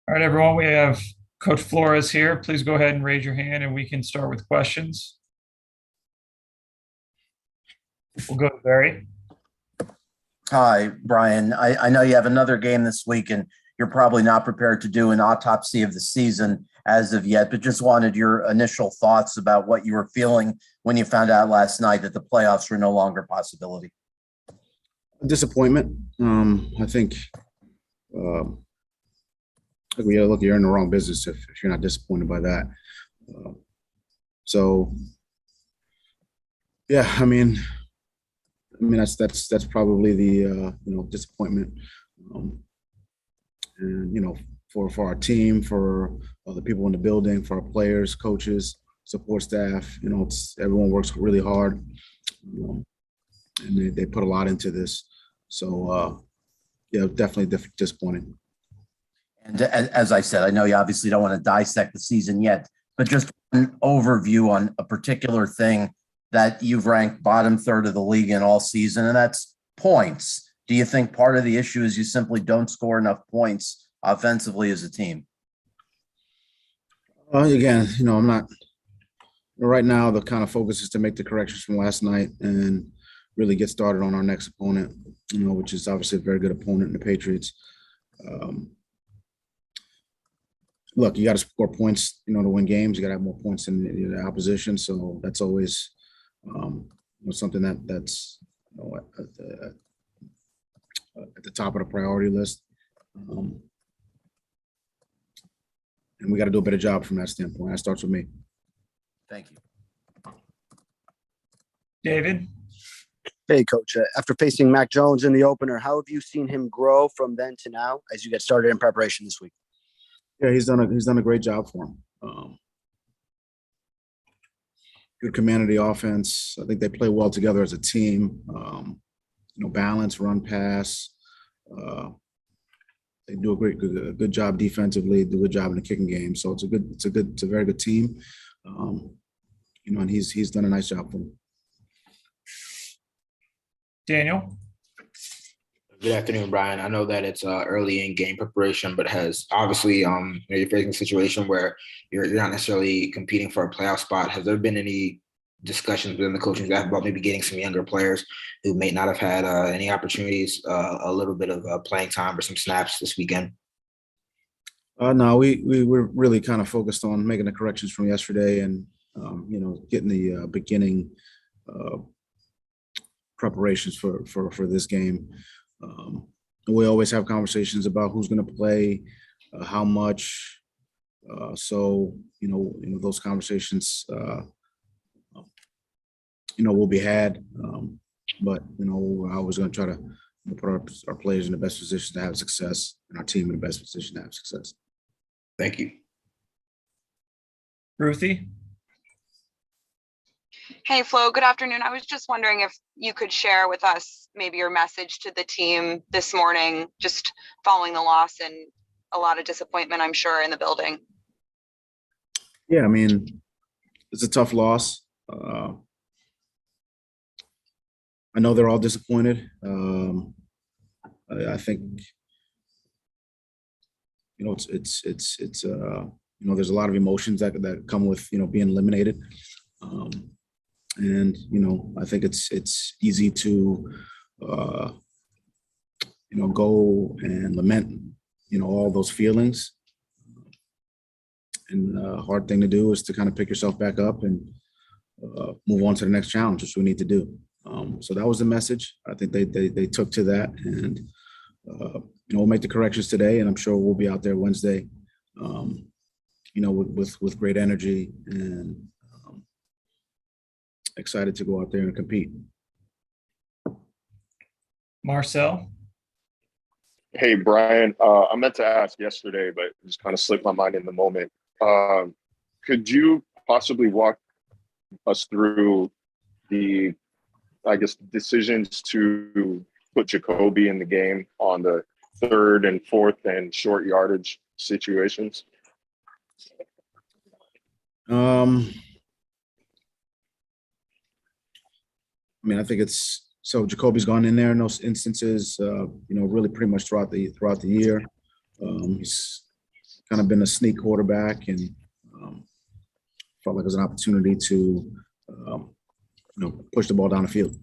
All right, everyone, we have Coach Flores here. Please go ahead and raise your hand and we can start with questions. We'll go to Barry. Hi, Brian. I know you have another game this week, and you're probably not prepared to do an autopsy of the season as of yet, but just wanted your initial thoughts about what you were feeling when you found out last night that the playoffs were no longer a possibility. Disappointment. I think look, you're in the wrong business if you're not disappointed by that. So, yeah, I mean that's probably the disappointment, and for our team, for the people in the building, for our players, coaches, support staff. It's everyone works really hard, and they put a lot into this. So, yeah, definitely disappointing. And as I said, I know you obviously don't want to dissect the season yet, but just an overview on a particular thing that you've ranked bottom third of the league in all season, and that's points. Do you think part of the issue is you simply don't score enough points offensively as a team? Again, I'm not right now. The kind of focus is to make the corrections from last night and really get started on our next opponent, which is obviously a very good opponent in the Patriots. Look, you got to score points, to win games. You got to have more points than the opposition. So that's always something that's at the top of the priority list. And we got to do a better job from that standpoint. That starts with me. Thank you. David. Hey, Coach. After facing Mac Jones in the opener, how have you seen him grow from then to now as you get started in preparation this week? Yeah, he's done a great job for him. Good command of the offense. I think they play well together as a team. Balance, run, pass. They do a good job defensively. Do a good job in the kicking game. So it's a very good team. And he's done a nice job for them. Daniel. Good afternoon, Brian. I know that it's early in game preparation, but has obviously you're facing a situation where you're not necessarily competing for a playoff spot. Has there been any discussions within the coaching staff about maybe getting some younger players who may not have had any opportunities, a little bit of playing time or some snaps this weekend? No, we were really kind of focused on making the corrections from yesterday and getting the beginning preparations for this game. We always have conversations about who's going to play, how much. So those conversations will be had. But we're always going to try to put our players in the best position to have success, and our team in the best position to have success. Thank you. Ruthie. Hey, Flo, good afternoon. I was just wondering if you could share with us maybe your message to the team this morning, just following the loss and a lot of disappointment, I'm sure, in the building. Yeah, I mean, it's a tough loss. I know they're all disappointed. I think, it's there's a lot of emotions that come with, being eliminated. And I think it's easy to go and lament all those feelings, and the hard thing to do is to kind of pick yourself back up and move on to the next challenge, which we need to do. So that was the message. I think they took to that, and we'll make the corrections today, and I'm sure we'll be out there Wednesday with great energy and excited to go out there and compete. Marcel. Hey, Brian. I meant to ask yesterday, but it just kind of slipped my mind in the moment. Could you possibly walk us through the, decisions to put Jacoby in the game on the third and fourth and short yardage situations? I think it's so Jacoby's gone in there in those instances, really pretty much throughout the year. He's kind of been a sneak quarterback, and felt like it was an opportunity to push the ball down the field.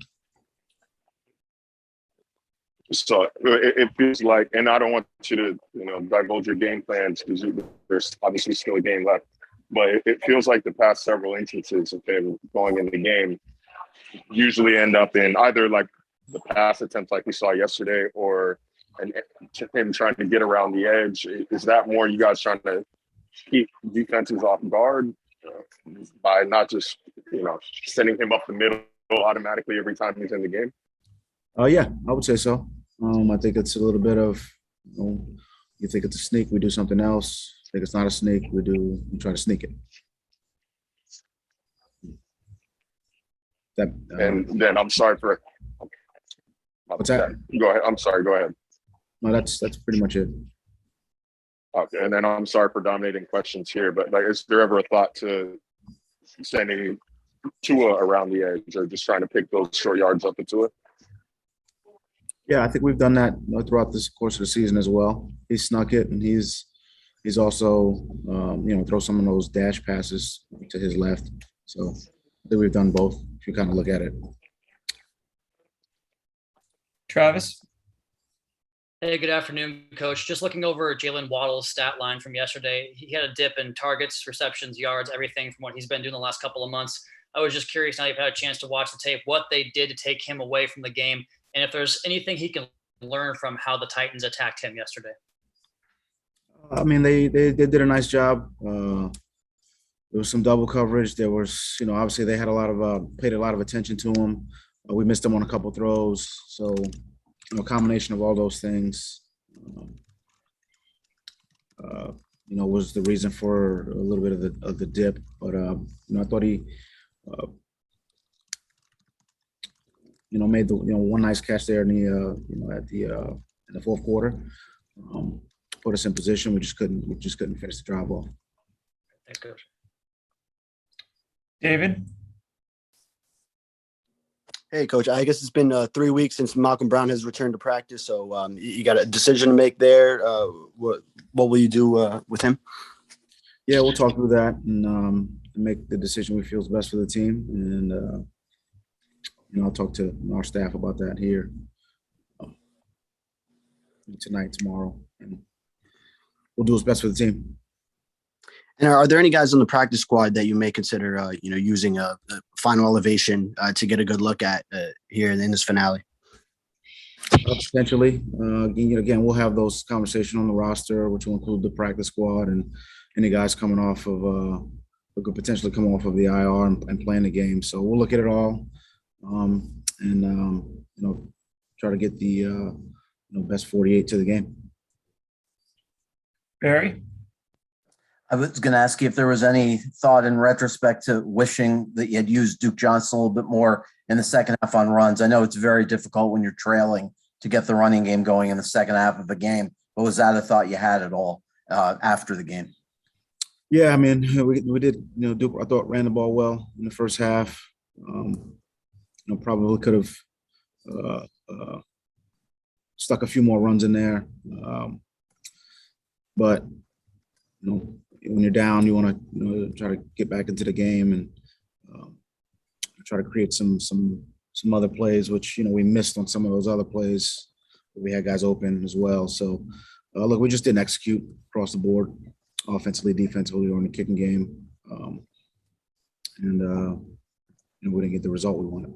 So it feels like, and I don't want you to, divulge your game plans because there's obviously still a game left, but it feels like the past several instances of him going in the game usually end up in either like the pass attempts like we saw yesterday or him trying to get around the edge. Is that more you guys trying to keep defenses off guard by not just, sending him up the middle automatically every time he's in the game? Yeah, I would say so. I think it's a little bit of, you think it's a sneak, we do something else. Think it's not a sneak, we try to sneak it. That, and then I'm sorry for. What's that? Go ahead. I'm sorry. Go ahead. No, that's pretty much it. Okay, and then I'm sorry for dominating questions here, but is there ever a thought to sending Tua around the edge or just trying to pick those short yards up at Tua? Yeah, I think we've done that throughout this course of the season as well. He snuck it, and he's also throw some of those dash passes to his left. So I think we've done both if you kind of look at it. Travis? Hey, good afternoon, Coach. Just looking over Jalen Waddle's stat line from yesterday, he had a dip in targets, receptions, yards, everything from what he's been doing the last couple of months. I was just curious, now you've had a chance to watch the tape, what they did to take him away from the game, and if there's anything he can learn from how the Titans attacked him yesterday. I mean, they did a nice job. There was some double coverage. There was, obviously they had paid a lot of attention to him. We missed him on a couple throws. So, a combination of all those things, was the reason for a little bit of the dip. But, I thought he, made the, one nice catch there in the fourth quarter. Put us in position. We just couldn't finish the drive off. Thanks, Coach. David? Hey, Coach. I guess it's been 3 weeks since Malcolm Brown has returned to practice. So you got a decision to make there. What will you do with him? Yeah, we'll talk through that and make the decision we feel is best for the team. And, I'll talk to our staff about that here tonight, tomorrow, and we'll do what's best for the team. And are there any guys on the practice squad that you may consider, using a final elevation to get a good look at here in this finale? Potentially. Again, we'll have those conversations on the roster, which will include the practice squad and any guys coming off of, who could potentially come off of the IR and playing the game. So we'll look at it all and try to get the best 48 to the game. Barry? I was going to ask you if there was any thought in retrospect to wishing that you had used Duke Johnson a little bit more in the second half on runs. I know it's very difficult when you're trailing to get the running game going in the second half of a game, but was that a thought you had at all after the game? Yeah, I mean, we did, Duke, I thought, ran the ball well in the first half. Probably could have stuck a few more runs in there. But, when you're down, you want to try to get back into the game and try to create some other plays, which we missed on some of those other plays. We had guys open as well. So look, we just didn't execute across the board, offensively, defensively, or in the kicking game, and we didn't get the result we wanted.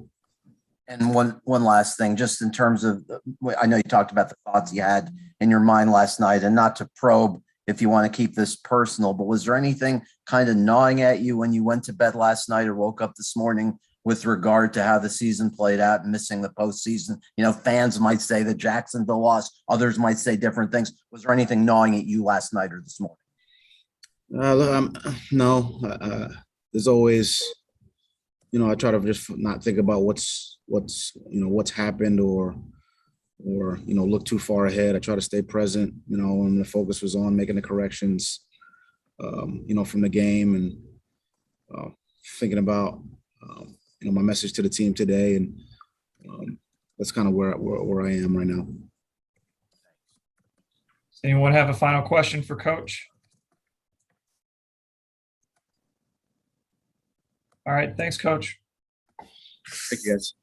And one last thing, just in terms of, I know you talked about the thoughts you had in your mind last night, and not to probe if you want to keep this personal, but was there anything kind of gnawing at you when you went to bed last night or woke up this morning with regard to how the season played out and missing the postseason? Fans might say that Jacksonville lost. Others might say different things. Was there anything gnawing at you last night or this morning? No. There's always, I try to just not think about what's happened or look too far ahead. I try to stay present, when the focus was on making the corrections, from the game and thinking about, my message to the team today. And that's kind of where I am right now. Does anyone have a final question for Coach? All right, thanks, Coach. Thank you, guys.